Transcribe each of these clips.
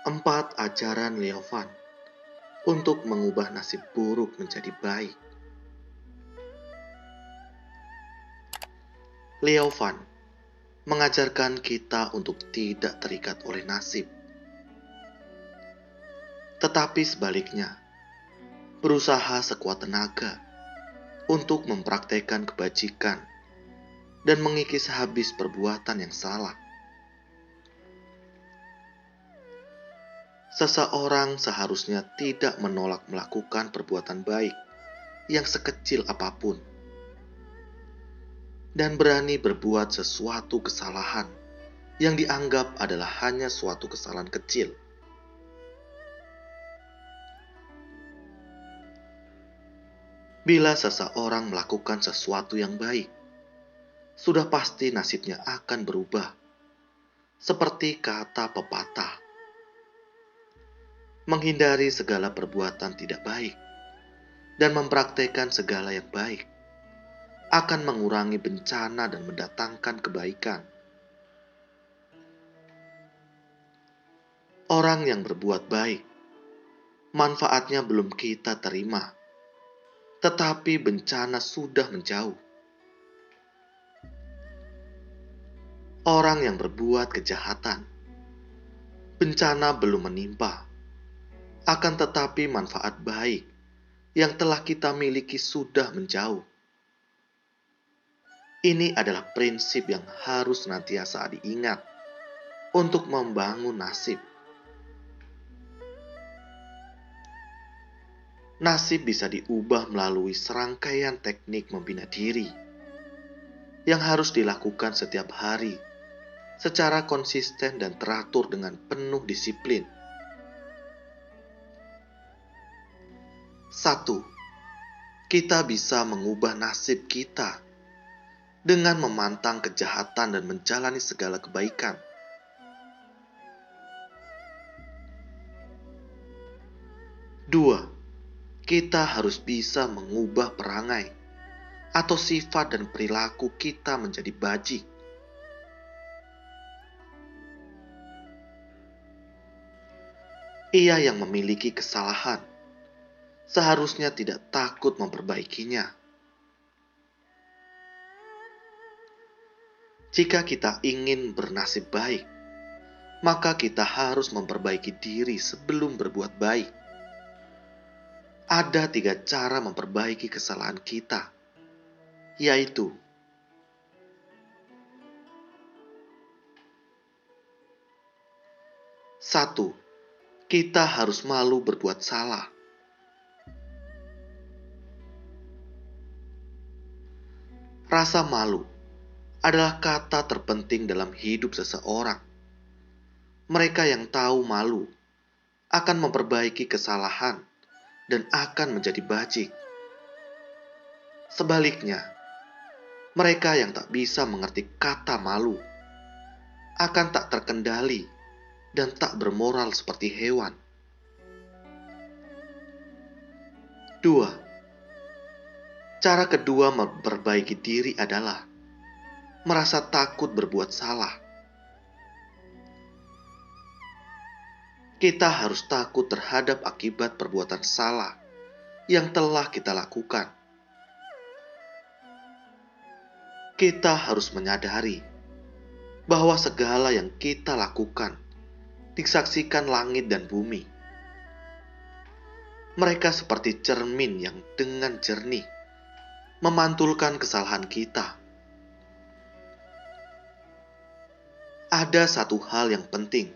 4 ajaran Leovan untuk mengubah nasib buruk menjadi baik. Leovan mengajarkan kita untuk tidak terikat oleh nasib, tetapi sebaliknya, berusaha sekuat tenaga untuk mempraktekkan kebajikan dan mengikis habis perbuatan yang salah. Seseorang seharusnya tidak menolak melakukan perbuatan baik yang sekecil apapun, dan berani berbuat sesuatu kesalahan yang dianggap adalah hanya suatu kesalahan kecil. Bila seseorang melakukan sesuatu yang baik, sudah pasti nasibnya akan berubah. Seperti kata pepatah, menghindari segala perbuatan tidak baik dan mempraktekkan segala yang baik akan mengurangi bencana dan mendatangkan kebaikan. Orang yang berbuat baik, manfaatnya belum kita terima, tetapi bencana sudah menjauh. Orang yang berbuat kejahatan, bencana belum menimpa, akan tetapi manfaat baik yang telah kita miliki sudah menjauh. Ini adalah prinsip yang harus senantiasa diingat untuk membangun nasib. Nasib bisa diubah melalui serangkaian teknik membina diri yang harus dilakukan setiap hari secara konsisten dan teratur dengan penuh disiplin. 1. Kita bisa mengubah nasib kita dengan memantang kejahatan dan menjalani segala kebaikan. 2. Kita harus bisa mengubah perangai atau sifat dan perilaku kita menjadi bajik. Ia yang memiliki kesalahan seharusnya tidak takut memperbaikinya. Jika kita ingin bernasib baik, maka kita harus memperbaiki diri sebelum berbuat baik. Ada 3 cara memperbaiki kesalahan kita, yaitu: 1. Kita harus malu berbuat salah. Rasa malu adalah kata terpenting dalam hidup seseorang. Mereka yang tahu malu akan memperbaiki kesalahan dan akan menjadi bajik. Sebaliknya, mereka yang tak bisa mengerti kata malu akan tak terkendali dan tak bermoral seperti hewan. 2. Cara kedua memperbaiki diri adalah merasa takut berbuat salah. Kita harus takut terhadap akibat perbuatan salah yang telah kita lakukan. Kita harus menyadari bahwa segala yang kita lakukan disaksikan langit dan bumi. Mereka seperti cermin yang dengan jernih memantulkan kesalahan kita. Ada satu hal yang penting.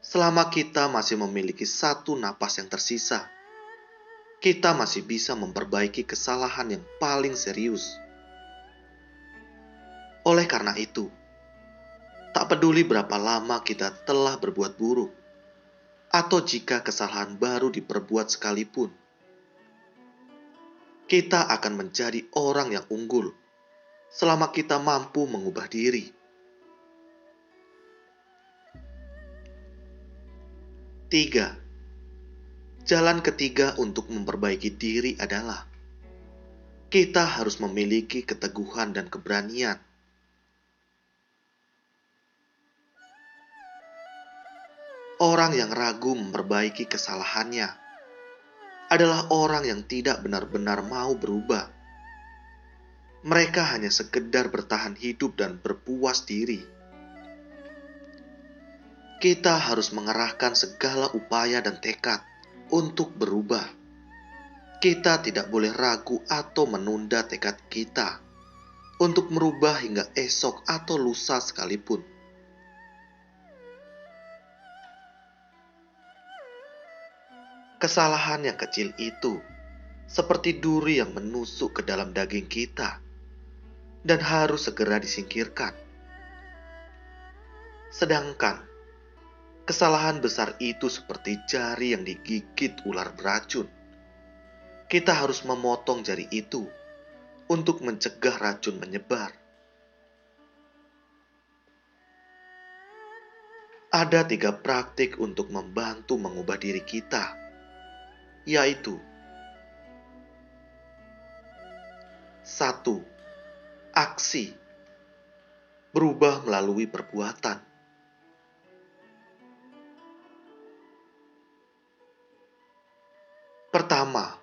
Selama kita masih memiliki satu napas yang tersisa, kita masih bisa memperbaiki kesalahan yang paling serius. Oleh karena itu, tak peduli berapa lama kita telah berbuat buruk, atau jika kesalahan baru diperbuat sekalipun, kita akan menjadi orang yang unggul selama kita mampu mengubah diri. 3. Jalan ketiga untuk memperbaiki diri adalah kita harus memiliki keteguhan dan keberanian. Orang yang ragu memperbaiki kesalahannya adalah orang yang tidak benar-benar mau berubah. Mereka hanya sekedar bertahan hidup dan berpuas diri. Kita harus mengerahkan segala upaya dan tekad untuk berubah. Kita tidak boleh ragu atau menunda tekad kita untuk merubah hingga esok atau lusa sekalipun. Kesalahan yang kecil itu seperti duri yang menusuk ke dalam daging kita dan harus segera disingkirkan. Sedangkan kesalahan besar itu seperti jari yang digigit ular beracun. Kita harus memotong jari itu untuk mencegah racun menyebar. Ada 3 praktik untuk membantu mengubah diri kita, yaitu 1. Aksi. Berubah melalui perbuatan. Pertama,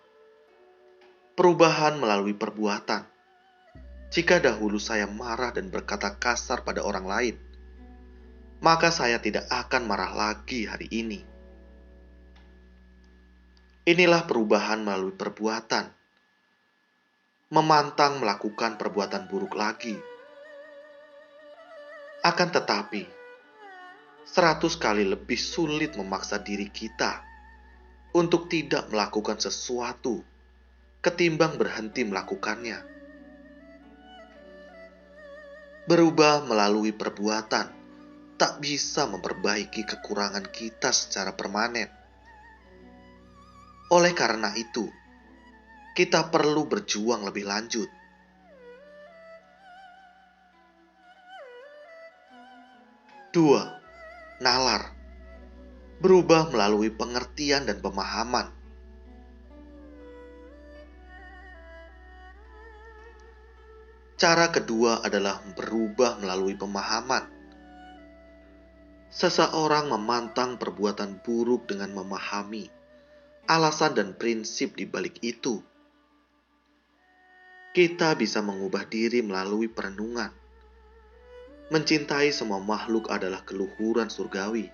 perubahan melalui perbuatan. Jika dahulu saya marah dan berkata kasar pada orang lain, maka saya tidak akan marah lagi hari ini. Inilah perubahan melalui perbuatan. Memantang melakukan perbuatan buruk lagi. Akan tetapi, 100 kali lebih sulit memaksa diri kita untuk tidak melakukan sesuatu ketimbang berhenti melakukannya. Berubah melalui perbuatan tak bisa memperbaiki kekurangan kita secara permanen. Oleh karena itu, kita perlu berjuang lebih lanjut. 2. Nalar. Berubah melalui pengertian dan pemahaman. Cara kedua adalah berubah melalui pemahaman. Seseorang memantang perbuatan buruk dengan memahami alasan dan prinsip di balik itu. Kita bisa mengubah diri melalui perenungan. Mencintai semua makhluk adalah keluhuran surgawi.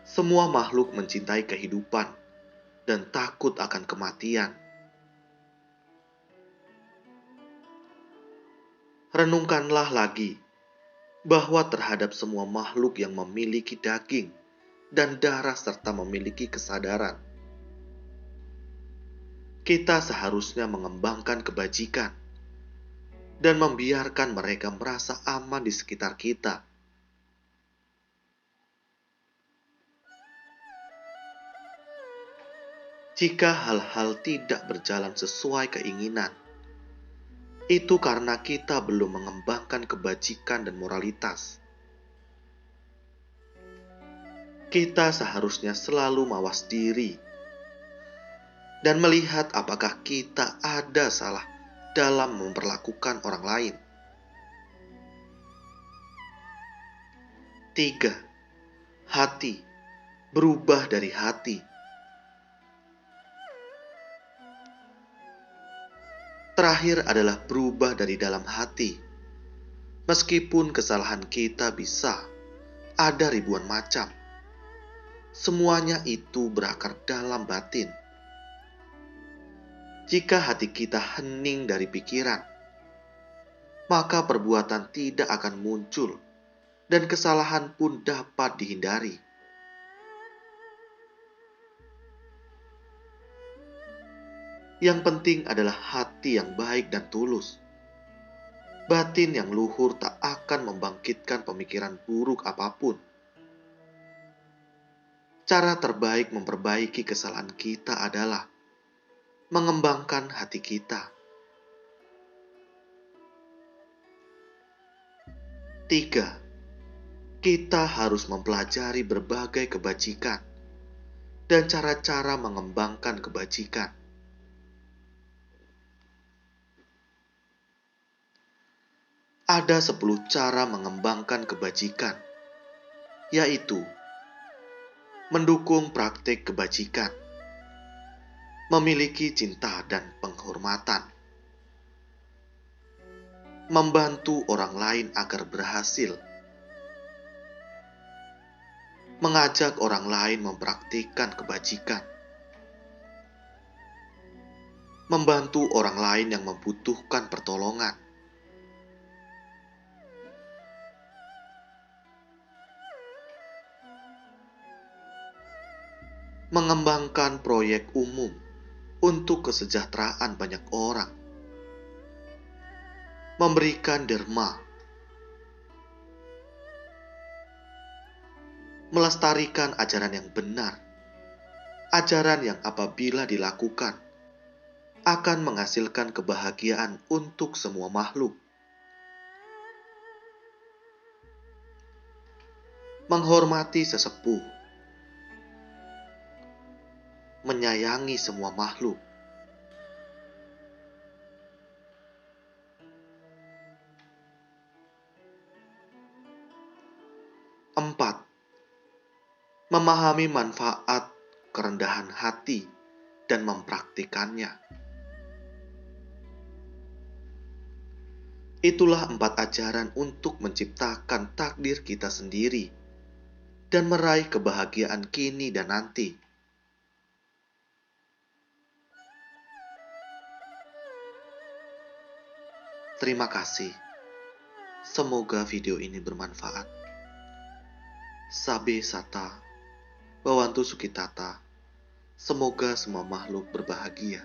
Semua makhluk mencintai kehidupan dan takut akan kematian. Renungkanlah lagi bahwa terhadap semua makhluk yang memiliki daging dan darah serta memiliki kesadaran, kita seharusnya mengembangkan kebajikan dan membiarkan mereka merasa aman di sekitar kita. Jika hal-hal tidak berjalan sesuai keinginan, itu karena kita belum mengembangkan kebajikan dan moralitas. Kita seharusnya selalu mawas diri dan melihat apakah kita ada salah dalam memperlakukan orang lain. 3. Hati. Berubah dari hati. Terakhir adalah berubah dari dalam hati. Meskipun kesalahan kita bisa ada ribuan macam, semuanya itu berakar dalam batin. Jika hati kita hening dari pikiran, maka perbuatan tidak akan muncul dan kesalahan pun dapat dihindari. Yang penting adalah hati yang baik dan tulus. Batin yang luhur tak akan membangkitkan pemikiran buruk apapun. Cara terbaik memperbaiki kesalahan kita adalah mengembangkan hati kita. 3. Kita harus mempelajari berbagai kebajikan dan cara-cara mengembangkan kebajikan. Ada 10 cara mengembangkan kebajikan, yaitu mendukung praktik kebajikan, memiliki cinta dan penghormatan, membantu orang lain agar berhasil, mengajak orang lain mempraktikkan kebajikan, membantu orang lain yang membutuhkan pertolongan, mengembangkan proyek umum untuk kesejahteraan banyak orang, memberikan derma, melestarikan ajaran yang benar, ajaran yang apabila dilakukan akan menghasilkan kebahagiaan untuk semua makhluk, menghormati sesepuh, menyayangi semua makhluk, empat, memahami manfaat kerendahan hati dan mempraktikannya. Itulah 4 ajaran untuk menciptakan takdir kita sendiri dan meraih kebahagiaan kini dan nanti. Terima kasih. Semoga video ini bermanfaat. Sabe Sata, Bawantu Sukitata. Semoga semua makhluk berbahagia.